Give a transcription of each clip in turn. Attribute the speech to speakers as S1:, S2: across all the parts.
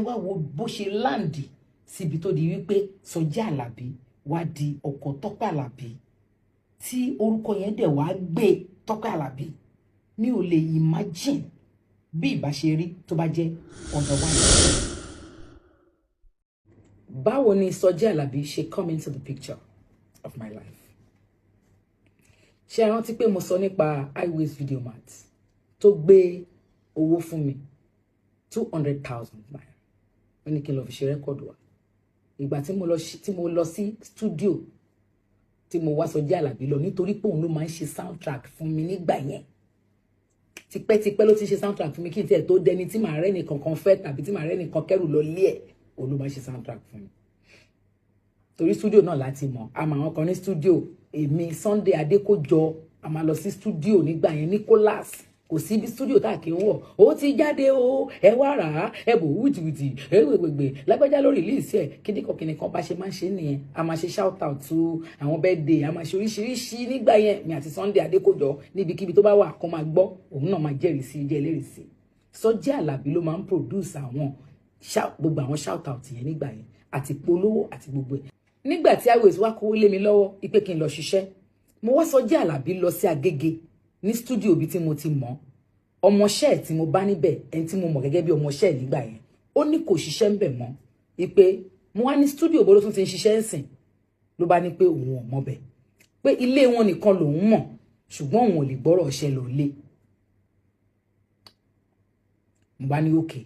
S1: wá wo bó ṣe láǹdì síbi tó di wípé Sọjí Àlàbí wá di ọkọ Tọ́pẹ́ Àlàbí tí orúkọ yẹn dẹ̀ wá gbé Tọ́pẹ́ Àlàbí. Mi ò lè imagine bí ìbá ṣe rí tó bá jẹ́ ọ̀dọ̀ wa. Báwo ni Sọjí Àlàbí ṣe come into the picture of my life? Ṣé ẹ rántí pé mo sọ nípa Highways Video Mart tó gbé owó fún mi 200,000 naira. Ó ní kí n lọ fi ṣe rẹ́kọ̀dù wa. Ìgbà tí mo lọ sí studio tí mo wá Sọjí Àlàbí lọ nítorí pé òun ló máa ń ṣe soundtrack fún mi nígbà yẹn. Tipẹ́tipẹ́ ló ti ṣe soundtrack fún mi kí n tiẹ̀ tó dẹni tí màá rẹ́ nìkan kan fẹ́ tàbí tí màá rẹ́ nìkan kẹ́rù lọ lé ẹ̀. Òun ló máa ń ṣe soundtrack fún mi. Torí studio náà láti mọ̀. A máa wọn kan ní studio. Èmi Sunday Adékòjọ a máa lọ sí studio nígbà yẹn Nicholas. Kò sí bí studio tá kí n wọ̀. Ó ti jáde o, ẹ wá rà á, ẹ bò wìtìwìtì, ẹ gbègbè. Lágbájá lórí release ẹ̀ kíníkan bá ṣe máa ń ṣe nìyẹn. A máa ṣe shout out to àwọn birthday, a máa ṣe oríṣiríṣi nígbà yẹn. Mi àti Sunday Adékòjọ níbikíbi tó bá wà kó máa gbọ́. Òun náà máa jẹ́rìí sí, jẹ́ ẹlẹ́rìí sí. Sọjí Àlàbí ló máa ń produce àwọn gbogbo àwọn shout out yẹn nígbà yẹn àti polówó àti gbogbo ẹ̀. Nígbà tí Highways wá kówó lé mi lọ́wọ́ ipe kí n lọ ṣiṣẹ́, mo wá Sọjí Àlàbí lọ sí Agége ní studio bí tí mo ti mọ̀. Ọmọṣẹ́ tí mo bá níbẹ̀ ẹni tí mo mọ̀ gẹ́gẹ́ bí ọmọṣẹ́ nígbà yẹn ó ní kò ṣiṣẹ́ ń bẹ̀ mọ́ ipe mo wá ní studio bó ló tún ti ń ṣiṣẹ́ ń sìn ló bá ní pé òun ò mọ̀ bẹ̀ pé ilé wọn nìkan lòun mọ̀ ṣùgbọ́n òun ò lè gbọ́rọ̀ ọṣẹ lọ lé. Mo bá ní òkè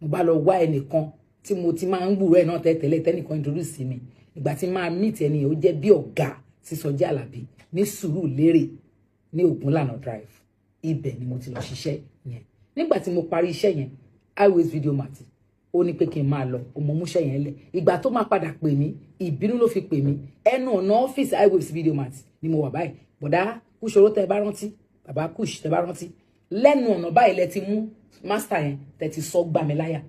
S1: mo bá lọ wá ẹnìkan tí mo ti máa ń gbúrò ẹ̀ náà tẹ́tẹ́lẹ̀ tẹ́nìkan introduce mi ìgbà tí máa meet ẹni ó jẹ́ bí ọ̀gá sí Sọjí Àlàbí ní Sùúrùlérè ní Ògúnlànà Drive. Ibẹ̀ ni mo ti lọ ṣiṣẹ́ yẹn. Nígbà tí mo parí iṣẹ́ yẹn Highways Video Mart ó ní pé kí n máa lọ mo mú iṣẹ́ yẹn lẹ̀. Ìgbà tó máa padà pè mí ìbínú ló fi pè mí. Ẹnu ọ̀nà ọ́fíìsì Highways Video Mart ni mo wà báyìí. Bọ̀dá Kúṣọ̀rọ̀ tẹ́ bá rántí bàbá Kúṣ tẹ́ bá rántí lẹ́nu ọ̀nà báyìí lẹ ti mú master yẹn tẹ́ ti sọ gbà mí láyà.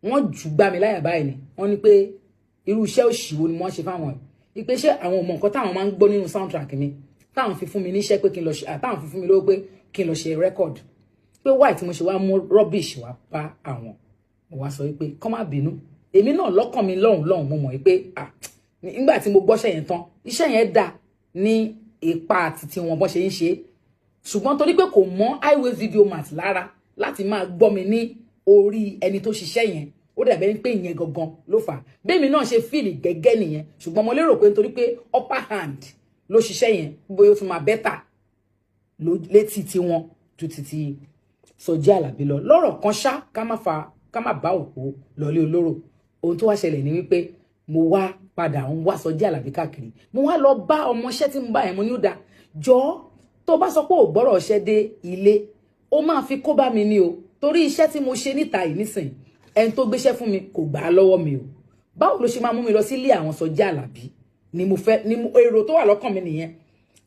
S1: Wọ́n jù gbà mí láyà báyìí ni wọ́n ní pé irú iṣẹ́ òṣìwò ni wọ́n ṣe fáwọn ẹ̀. Ìpè ṣé àwọn ọmọ nǹkan táwọn máa ń gbọ́ nínú soundtrack mi táwọn fi fún mi níṣẹ́ pé kí n lọ ṣe táwọn fi fún mi lówó pé kí n lọ ṣe record pé why tí mo ṣe wá mú rubbish wá bá àwọn. Mo wá sọ wípé kọ́ má bínú èmi náà lọ́kàn mi lọ́hùn mo mọ̀ wípé nígbà tí mo gbọ́ṣẹ́ yẹn tán iṣẹ́ yẹn dà ní ipa àti tí wọn bọ́ ṣe ń ṣe ṣùgbọ́n torí pé kò mọ́ Highways Video Mart lára láti máa gbọ́ mi ní orí ẹni tó ṣiṣẹ́ yẹn ó dàbẹ́ pé ìyẹn gangan ló fà á bẹ́ẹ̀mi náà ṣe fíìlì gẹ́gẹ́ nìyẹn ṣùgbọ́n mo lérò pé nítorí pé upper hand ló ṣiṣẹ́ yẹn bóyá ó tún máa bẹ́tà létí tí wọn ju títí Sọjí Àlàbí lọ lọ́rọ̀ kan ṣá ká má bá òkú lọlé olóró. Ohun tó wá ṣẹlẹ̀ ni wípé mo wá padà ń wá Sọjí Àlàbí káàkiri mo wá lọ bá ọmọọṣẹ́ tí mo bá yẹn mo ní ó dáa jọ tó bá sọ pé ò gbọ́rọ̀ ọṣẹ́ dé ilé ó máa fi kó bá mi ní o torí iṣẹ́ tí mo ṣe níta yìí nísìn ẹni tó gbéṣẹ́ fún mi kò gbà á lọ́wọ́ mi o báwo ló ṣe máa mú mi lọ sí ilé àwọn Sọjí Àlàbí ni mo fẹ́ ni èrò tó wà lọ́kàn mi nìyẹn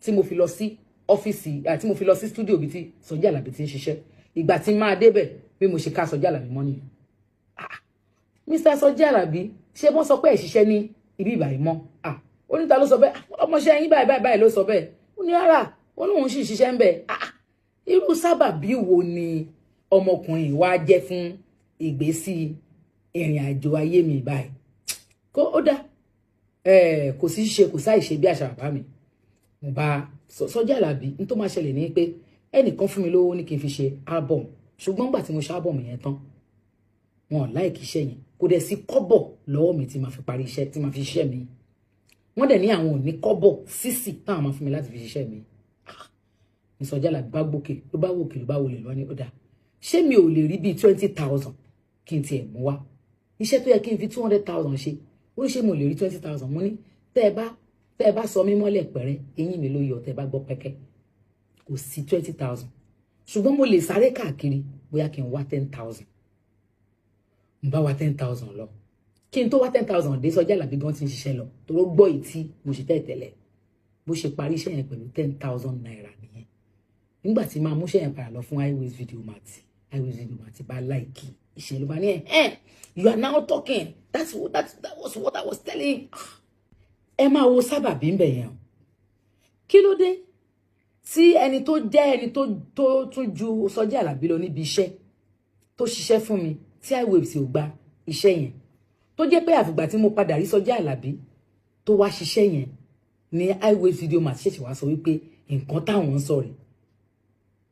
S1: tí mo fi lọ sí ọ́fíìsì àti mo fi lọ sí studio bí tí Sọjí Àlàbí ti ń ṣiṣẹ́ ìgbà tí máa débẹ̀ bí mo ṣe ká Sọjí Àlàbí mọ́ nìyẹn. Mr. Sọjí Àlàbí ṣé wọ́n sọ pé ẹ̀ ṣiṣẹ́ ní ibi ìbàyìí mọ́ ó ní ta ló sọ bẹ́ẹ̀ ọmọọṣẹ́ yín báyìí ló sọ bẹ́ẹ̀ ó ní rárá ó ní òun sì ṣiṣẹ́ ń bẹ̀ irú sábàbí wo ni ọmọkùnrin wa jẹ́ fún ìgbésí ìrìn àjò ayé mi báyìí kó ó dá kò sí ṣe kò sáì ṣe bí àṣà bàbá mi mo bá Sọjí Àlàbí ní tó máa ṣẹlẹ̀ ní pé ẹnìkan fún mi lówó ní kí n fi ṣe album ṣùgbọ́n gbà tí mo ṣe album yẹn tán wọn ò láìkí iṣẹ́ yẹn kò dẹ̀ sí kọ́bọ̀ lọ́wọ́ mi tí máa fi parí iṣẹ́ tí máa fi ṣiṣẹ́ mi wọ́n dẹ̀ ní àwọn ò ní kọ́bọ̀ sísì táwọn máa fún mi láti fi ṣiṣẹ́ mi ní Sọjí Àlàbí bá gbókè ló bá wòkè ló bá wọlé lọ ní ó dáa ṣé mi ò lè rí bíi 20,000 kí n tiẹ̀ mú wá iṣẹ́ tó yẹ kí n fi 200,000 ṣe ó ní ṣé mo lè rí 20,000 mo ní tẹ́ ẹ bá sọ mí mọ́lẹ̀ pẹ̀rẹ́ eyín mi ló yọ tẹ́ ẹ bá gbọ́ pẹ́kẹ́ kò sí 20,000 ṣùgbọ́n mo lè sáré káàkiri bóyá kí n wá 10,000 n bá wá 10,000 lọ kí n tó wá 10,000 dé Sọjí Àlàbí gan ti ń ṣiṣẹ́ lọ tó ló gbọ́ ìtí mo ṣe tẹ́tẹ́lẹ̀ bó ṣe parí iṣẹ́ yẹn pẹ̀lú 10,000 naira nìyẹn nígbà tí máa mú iṣẹ́ yẹn padà lọ fún Highways Video Mart bá láìkì iṣẹ́ ló bá ní you are now talking that was what I was telling ẹ máa wo sábàbí ń bẹ̀ yẹn kí ló dé tí ẹni tó jẹ́ ẹni tó tún ju Sọjí Àlàbí lọ níbi iṣẹ́ tó ṣiṣẹ́ fún mi tí iWaves ò gba iṣẹ́ yẹn tó jẹ́ pé àfìgbà tí mo padà rí Sọjí Àlàbí tó wá ṣiṣẹ́ yẹn ní iWaves Video Mart ṣẹ̀ṣẹ̀ wá sọ wípé nǹkan táwọn ń sọ rẹ̀.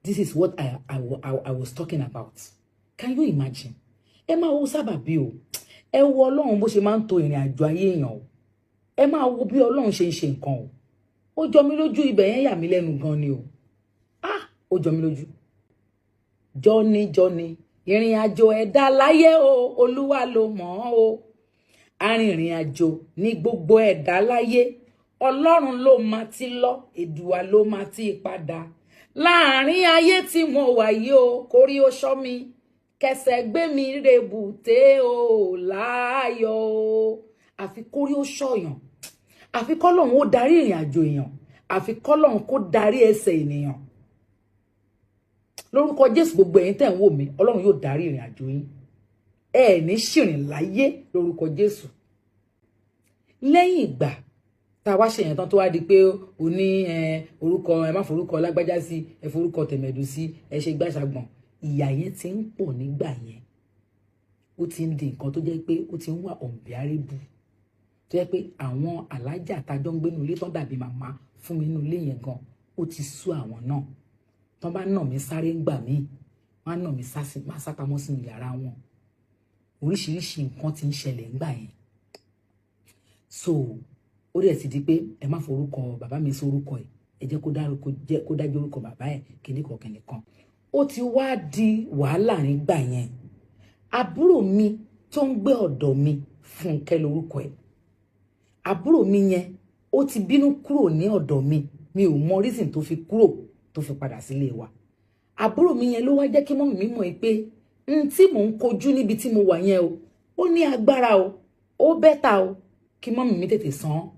S1: This is what I was talking about. Can you imagine? Ẹ máa wo sábàbí o. Ẹ wo Ọlọ́run bó ṣe máa ń tò ìrìn àjò ayé èèyàn o. Ẹ máa wo bí Ọlọ́run ṣe ń ṣe nǹkan o. Ó jọ mí lójú, ibẹ̀ yẹn yà mí lẹ́nu gan ni o. Ó jọ mí lójú. Johnny ìrìn àjò ẹ̀dá láyé o, Olúwa ló mọ̀ o. Arìnrìn àjò ní gbogbo ẹ̀dá láyé, Ọlọ́run ló máa ti lọ, Èdùà ló máa ti padà. Láàrin ayé tí mo wà yìí o, kórí ó ṣọ́ mi, kẹsẹ̀ gbé mi rèbùté o láàyò o. Àfi kórí ó ṣọ́yàn, àfi kọ́lọ́run ó darí ìrìn àjò èèyàn, àfi kọ́lọ́run kó darí ẹsẹ̀ ènìyàn. Lórúkọ Jésù gbogbo ẹ̀yin tẹ́ ń wò mí, Ọlọ́run yóò darí ìrìn àjò yín. Ẹ ní ṣìrìn láyé lórúkọ Jésù. Lẹ́yìn ìgbà tá wá ṣe yẹn tán tó wá di pé ó ní orúkọ ẹ má forúkọ lágbájá sí, ẹ forúkọ tẹ̀mẹ̀dù sí, ẹ ṣe gbàṣàgbọ̀n. Ìyà yẹn ti ń pọ̀ nígbà yẹn. Ó ti ń di nǹkan tó jẹ́ pé ó ti ń wà unbearable. Tó jẹ́ pé àwọn alájà tájọ́ ń gbé nínú ilé tán dàbí màmá fún mi nínú ilé yẹn gan, ó ti sú àwọn náà. Tán bá nà mí sáré ń gbà mí, wọ́n á nà mí sápamọ́ sínú yàrá wọn. Oríṣiríṣi nǹkan ti ń ṣẹlẹ̀ ńgbà yẹn. So ó dẹ̀ ti di pé ẹ má forúkọ bàbá mi sórúkọ ẹ̀, ẹ jẹ́ kó dájú orúkọ bàbá ẹ̀ kìnnìkan. Ó ti wá di wàhálà nígbà yẹn. Àbúrò mi tó ń gbé ọ̀dọ̀ mi, Fúnkẹ́ lórúkọ ẹ̀. Àbúrò mi yẹn ó ti bínú kúrò ní ọ̀dọ̀ mi, mi ò mọ reason tó fi kúrò tó fi padà sílé wa. Àbúrò mi yẹn ló wá jẹ́ kí mọ́mì mi mọ̀ pé tí mò ń kojú níbi tí mo wà yẹn o, ó ní agbára o, ó bẹ́tà o, kí mọ́mì mi tètè san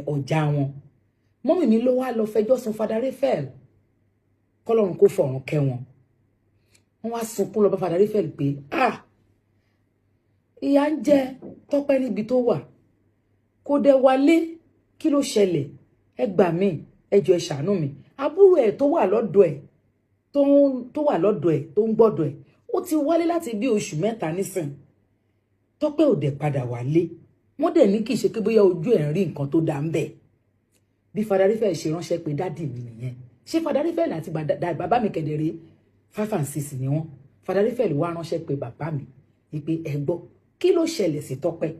S1: ọjà wọn. Mọ́mì mi ló wá lọ fẹjọ́ sùn Father Raphael, kọ́lọ́run kó fọ̀run kẹ́ wọn. Wọ́n wá sunkún lọ bá Father Raphael pé ìyà ń jẹ Tọ́pẹ́ níbi tó wà, kò dẹ̀ wálé, kí ló ṣẹlẹ̀? Ẹ gbà mí, ẹ jọ̀ọ́ ẹ ṣàánú mi. Àbúrò ẹ̀ tó wà lọ́dọ̀ ẹ̀ tó ń gbọ́dọ̀ ẹ̀, ó ti wálé láti bí oṣù 3 nísìn. Tọ́pẹ́ ò dẹ̀ padà wálé. Wọ́n dẹ̀ ní kì í ṣe pé bóyá ojú ẹ̀ ń rí nǹkan tó dá ń bẹ̀. Bí Father Raphael ṣe ránṣẹ́ pé dádì mi nìyẹn. Ṣé Father Raphael àti bàbá mi kẹ̀dẹ̀rẹ́ 5 and 6 ni wọ́n. Father Raphael wá ránṣẹ́ pé bàbá mi wípé ẹ gbọ́ kí ló ṣẹlẹ̀ sí Tọ́pẹ́.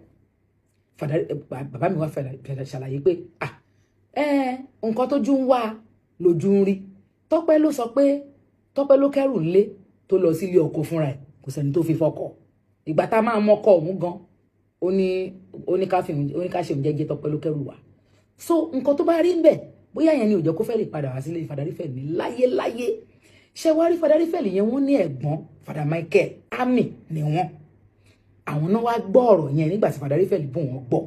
S1: Bàbá mi wá ṣàlàyé pé nǹkan tójú ń wá lójú ń rí. Tọ́pẹ́ ló sọ pé Tọ́pẹ́ ló kẹ́rù ńlé tó lọ sílé ọkọ fúnra ẹ̀, kò sẹ́ni tó fi fọkọ. Ìgbà tá máa mọ́kọ òun gan, ó ní ká ṣe òun jẹ́jẹ́ Tọ́pẹ́ ló kẹ́rù wá. So nǹkan tó bá rí ń bẹ̀, bóyá yẹn ni ó jẹ́ kó fẹ́ lè padà wá sílé Father Raphael ní láyé. Ṣé wá rí Father Raphael yẹn, wọ́n ní ẹ̀gbọ́n Father Michael Ami ni wọ́n. Àwọn náà wá gbọ́ ọ̀rọ̀ yẹn nígbà tí Father Raphael bù wọ́n gbọ́.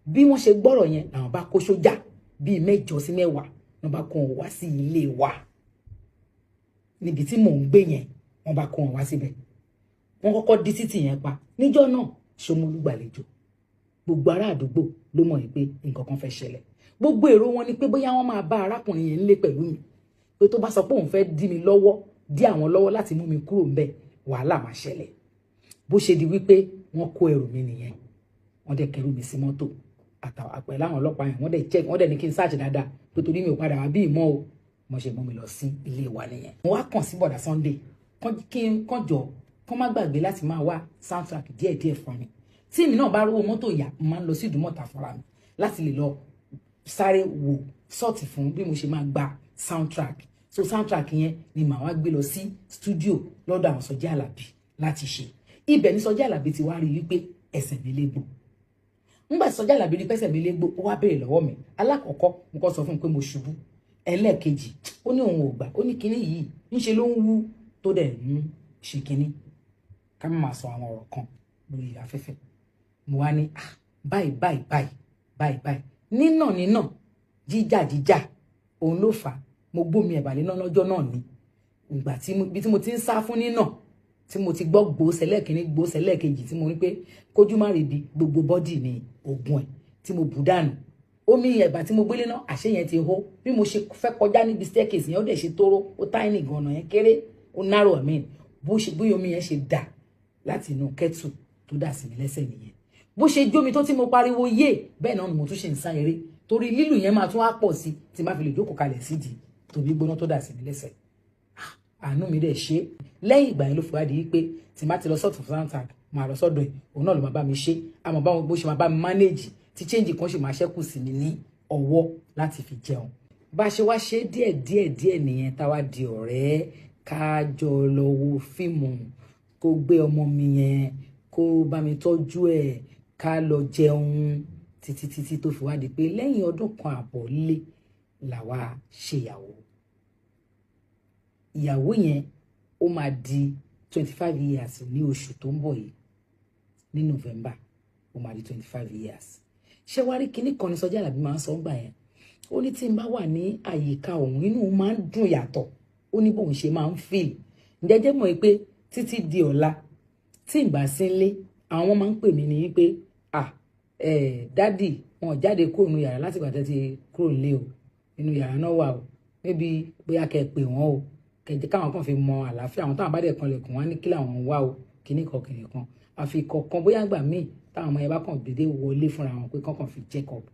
S1: Bí wọ́n ṣe gbọ́rọ̀ yẹn, làwọn bá kó sójà bíi 7 sí 10 wọ́n bá kó wọn wá sí ilé wa. Níbi tí mò ń gbé yẹn, wọ́n bá kó wọn wá síbẹ̀. Wọ́n kọ́kọ́ dí títì yẹn pa. Níjọ́ náà, Ṣómólú gbàlejò. Gbogbo ará àdúgbò ló mọ̀ pé nǹkan kan fẹ́ ṣẹlẹ̀. Gbogbo èrò wọn ni pé bóyá wọ́n máa bá arákùnrin yẹn nílé pẹ̀lú mi. Pé tó bá sọ pé òun fẹ́ dí mi lọ́wọ́, dí àwọn lọ́wọ́ láti mú mi kúrò ńbẹ̀, wàhálà máa ṣẹlẹ̀. Bó ṣe di wípé wọ́n kó ẹrù mi nìyẹn. Wọ́n dẹ̀ kẹrù mi sí mọ́tò. Pẹ̀lú àwọn ọlọ́pàá yẹn, wọ́n dẹ̀ ní kí n search dáadáa pé torí mi ò padà wá bí ìmọ̀ o. Mo ṣe mú mi lọ sí ilé wa nìyẹn. Mo wá kàn sí bọ̀dà Sunday kán jọ kán má gbàgbé láti máa wá soundtrack díẹ̀díẹ̀ fún mi. Tí èmi náà bá rówó mọ́tò yá, mo máa ń lọ sí Ìdúmọ̀tà fúnra mi láti lè lọ sáré wò sọ́ọ̀tì fún bí mo ṣe máa gba soundtrack. So soundtrack yẹn ni màá wá gbé lọ sí studio lọ́dọ̀ àwọn Sọjí Àlàbí láti ṣe. Ibẹ̀ ni Sọjí Àlàbí ti wá rí wípé ẹsẹ̀ mi légbò. Ńgbà Sọjí Àlàbí rí pẹ́sẹ̀ mi légbò, ó wá béèrè lọ́wọ́ mi. Alákọ̀ọ́kọ́ mo kọ́ sọ fún un pé mo ṣubú. Ẹlẹ́ẹ̀kejì, ó ní òun ò gbà, ó ní kinní yìí ńṣe ló ń wú tó dẹ̀ ń ṣe kinní. Ká má máa sọ àwọn ọ̀rọ̀ kan lórí afẹ́fẹ́. Mo wá ní báyìí. Nínà jíjà òun ló fà. Mo gbómi ẹ̀bà lé lọ́jọ́ náà ni. Ìgbà tí mo ti ń sá fún nínà, tí mo ti gbọ́ gbòósẹ̀lẹ̀ kìíní gbòósẹ̀lẹ̀ kejì, tí mo rí pé kójú má rí bi gbogbo bọ́dì ni oògùn ẹ̀, tí mo bù dànù. Omi ẹ̀bà tí mo gbélé náà, àṣẹ yẹn ti hó. Bí mo ṣe fẹ́ kọjá níbi staircase yẹn, ó dẹ̀ ṣe tóró, ó tiny gan-an yẹn kéré, ó narrow bóyá omi yẹn ṣe dà láti inú kẹ́tù tó dà sí mi lẹ́sẹ̀ nìyẹn bó ṣe jómi tó tí mo pariwo yé bẹ́ẹ̀ náà ni mo tún ṣe ń sá eré torí lílù yẹn máa tún wá pọ̀ sí tí má fi lè jókòó kalẹ̀ sídìí tòbí gbóná tó dà sí mi lẹ́sẹ̀ àánú mi dẹ̀ ṣe lẹ́yìn ìgbà yẹn ló fi wá di pé tí má ti lọ sọ́ọ̀tún fúláńtà máa lọ sọ́dọ̀ ẹ̀ òun náà ló máa bá mi ṣe àmọ́ báwọn bó ṣe máa bá mi manage tí change kan ṣe máa ṣẹ́kù sí mi ní ọwọ́ láti fi jẹun bá ṣe wá ṣe díẹ̀ nìyẹn táwa di ọ̀rẹ́ ká jọ lọ wo fíìmù kó gbé ọmọ mi yẹn kó bá mi tọ́jú ẹ̀ ká lọ jẹun títí tó fi wá di pé lẹ́yìn ọdún kan àbọ̀ lé làwa ṣèyàwó ìyàwó yẹn ó máa di 25 years ní oṣù tó ń bọ̀ yìí ní November ó máa di 25 years ṣé wá rí kinní kan ní Sọjí Àlàbí máa ń sọ gbà yẹn ó ní tí n bá wà ní àyíká òun inú máa ń dùn yàtọ̀ ó ní bóun ṣe máa ń feel ǹjẹ́jẹ́ mọ̀ pé títí di ọ̀la tí n bá sí ilé àwọn máa ń pè mí ní pé dádì wọn jáde kúrò nínú yàrá láti ìgbà tẹ́ ti kúrò nílé o inú yàrá náà wà o maybe bóyá kẹ́ pè wọ́n o kẹjẹ káwọn kan fi mọ àlàáfíà àwọn táwọn bá dẹ̀ kan lẹ̀kùn wọn ní kí làwọn wá o kíní kan àfi kọ̀ọ̀kan bóyá gbà míì táwọn ọmọ yẹn bá kàn dédé wọlé fúnra wọn pé kọ́kàn fi check up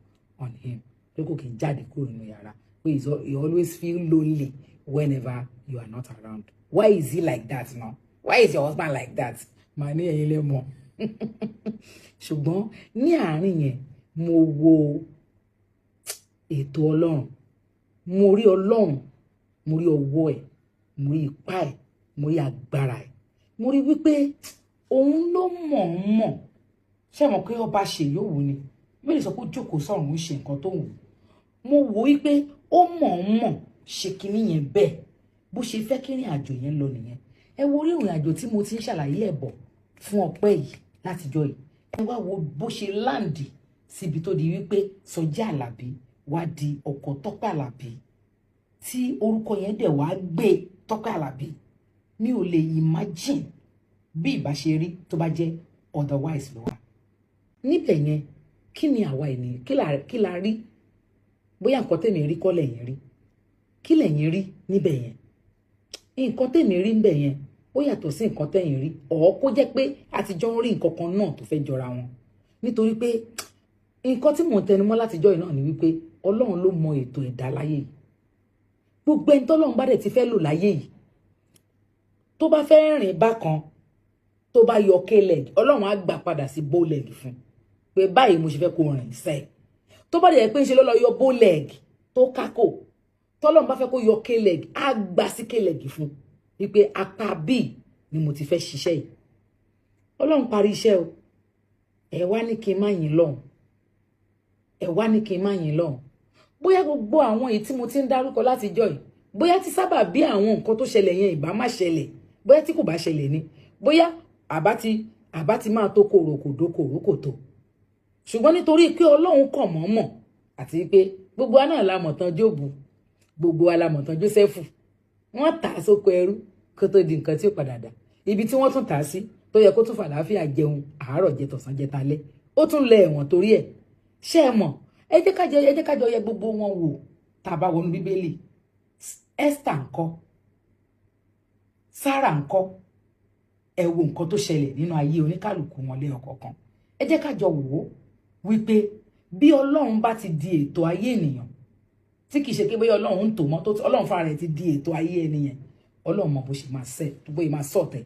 S1: on him pé kò kì í jáde kúrò nínú yàrá pé you always feel lonely whenever you are not around why is he like that now why is your husband like that màá ní ẹ̀yin lẹ́ mọ̀ ṣùgbọ́n ní àárín yẹn mo wo ètò Ọlọ́run mo rí Ọlọ́run mo rí ọwọ́ ẹ̀ mo rí ipá ẹ̀ mo rí agbára ẹ̀ mo rí wípé òun ló mọ̀ ṣé mọ̀ pé ọba ṣe yòówù ni bẹ́ẹ̀ sọ pé ó jókòó sọ̀rùn ń ṣe nǹkan tó wù mo wò wípé ó mọ̀ ṣe kinní yẹn bẹ́ẹ̀ bó ṣe fẹ́ kí ìrìn àjò yẹn lọ nìyẹn ẹ wo orí ìrìn àjò tí mo ti ń ṣàlàyé ẹ̀ bọ̀ fún ọpẹ́ yìí látijọ́ yìí ẹ wá wo bó ṣe láǹdì síbi tó di wípé Sọjí Àlàbí wá di ọkọ Tọ́pẹ́ Àlàbí tí orúkọ yẹn dẹ̀ wá gbé Tọ́pẹ́ Àlàbí mi ò lè imagine bí ìbá ṣe rí tó bá jẹ́ otherwise ló wà níbẹ̀ yẹn kí ni àwa ènìyàn kí la rí bóyá nǹkan tèmi rí kọ́ lẹ́yìn rí kí lẹ́yìn rí níbẹ̀ yẹn nǹkan tèmi rí níbẹ̀ yẹn ó yàtọ̀ sí nǹkan tẹ̀yìn rí ọ̀ kó jẹ́ pé àtijọ́ ń rí nǹkan kan náà tó fẹ́ jọra wọn nítorí pé nǹkan tí mò ń tẹnumọ́ látijọ́ yìí náà ni wípé Ọlọ́run ló mọ ètò ẹ̀dá láyé yìí gbogbo ẹni tọ́lọ́run bá dẹ̀ ti fẹ́ lò láyé yìí tó bá fẹ́ rìn bákan tó bá yọ k-leg Ọlọ́run á gbà padà sí bow-leg fún pé báyìí mo ṣe fẹ́ kó rìn sẹ́ẹ̀ tó bá dẹ̀ pé ń ṣe lọ́lọ́ yọ bow-leg tó kákò tọ́lọ́run bá fẹ́ kó yọ k-leg á gbà sí k-leg fún wípé apá bíi ni mo ti fẹ́ ṣiṣẹ́ yìí Ọlọ́run parí iṣẹ́ o ẹ wá ní kí n má yìn lọ́hùn ẹ wá ní kí n má yìn lọ́hùn bóyá gbogbo àwọn èyí tí mo ti ń dárúkọ látijọ́ yìí bóyá tí sábà bí àwọn nǹkan tó ṣẹlẹ̀ yẹn ìbá má ṣẹlẹ̀ bóyá tí kò bá ṣẹlẹ̀ ni bóyá àbá ti máa tó kòròkòdó ṣùgbọ́n nítorí pé Ọlọ́run kàn mọ̀ọ́mọ̀ àti pé gbogbo wa náà la mọ̀ tán Jóòbù gbogbo wa la mọ̀ tán Jósẹ́fù wọ́n tà á sóko ẹrú kó tó di nǹkan tí ó padà dà ibi tí wọ́n tún tà á sí tó yẹ kó tún fàlàáfíà jẹun àárọ̀ jẹ tọ̀sán jẹ talẹ́ ó tún lẹ ẹ̀wọ̀n torí ẹ̀ ṣé ẹ mọ̀ ẹ jẹ́ kájọ yẹ gbogbo wọn wò tá a bá wọnú Bíbélì Esther ńkọ́ Sarah ńkọ́ ẹ wo nǹkan tó ṣẹlẹ̀ nínú ayé oníkálùkù wọn lé ọ̀kọ̀ọ̀kan ẹ jẹ́ kájọ wò ó wípé bí Ọlọ́run bá ti di ètò ayé ènìyàn tí kìí ṣe pé bóyá Ọlọ́run ń tò mọ́ tó Ọlọ́run fúnra rẹ̀ ti di ètò ayé ènìyàn Ọlọ́run mọ̀ bó ṣe máa ṣe tó bóyá máa sọ̀tẹ̀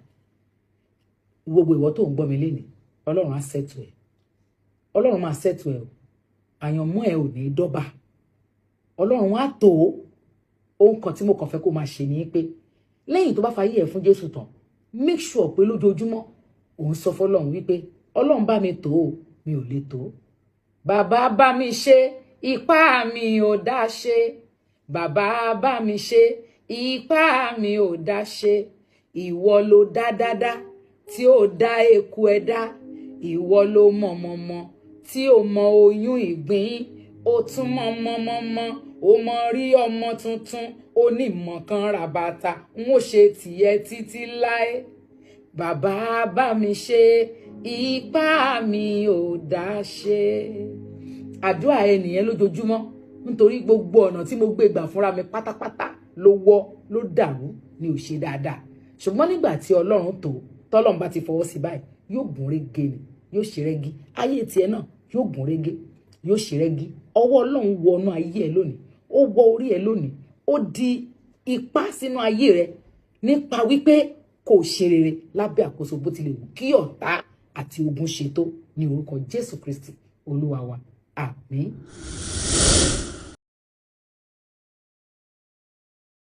S1: gbogbo ìwọ tó ń gbọ́ mi lénìí Ọlọ́run á ṣètò ẹ̀ Ọlọ́run máa ṣètò ẹ̀ o àyànmọ́ ẹ̀ ò ní dọ́bà Ọlọ́run á tò ó ohun kan tí mo kàn fẹ́ kó máa ṣe ni pé lẹ́yìn tó bá fayé ẹ̀ fún Jésù tán make sure pé lójoojúmọ́ òun sọ fọ́lọ́run wípé Ọlọ́run bá mi tò ó mi ò lè tó bàbá bá mi ṣe ipá mi ò dá ṣe bàbá bá mi ṣe ipá mi ò dá ṣe ìwọ ló dá dáadáa tí ó dá eku ẹ̀dá ìwọ ló mọ̀mọ̀mọ̀ tí ó mọ oyún ìgbín ó tún mọ̀mọ̀mọ̀ ó mọ rí ọmọ tuntun ó ní mọ̀kan ràbàtà n ó ṣe tìyẹ títí láé bàbá bá mi ṣe ipá mi ò dá ṣe àdúrà ẹnìyẹn lójoojúmọ́ nítorí gbogbo ọ̀nà tí mo gbé gbà fúnra mi pátápátá ló wọ́ ló dàrú ni ò ṣe dáadáa ṣùgbọ́n nígbà tí Ọlọ́run tó tọ́lọ́run bá ti fọwọ́ sí báyìí yóò gún régé ni yóò ṣe rẹ́gí ayé tiẹ̀ náà yóò gún régé yóò ṣe rẹ́gí ọwọ́ Ọlọ́run wọnú ayé ẹ lónìí ó wọ orí ẹ lónìí ó di ipá sínú ayé rẹ nípa wípé kò ṣe rere lábẹ́ àkóso bó tilẹ̀ wù kí ọ̀tá àti ogun ṣe tó ní orúkọ Jésù Kristi Olúwa wa àmín.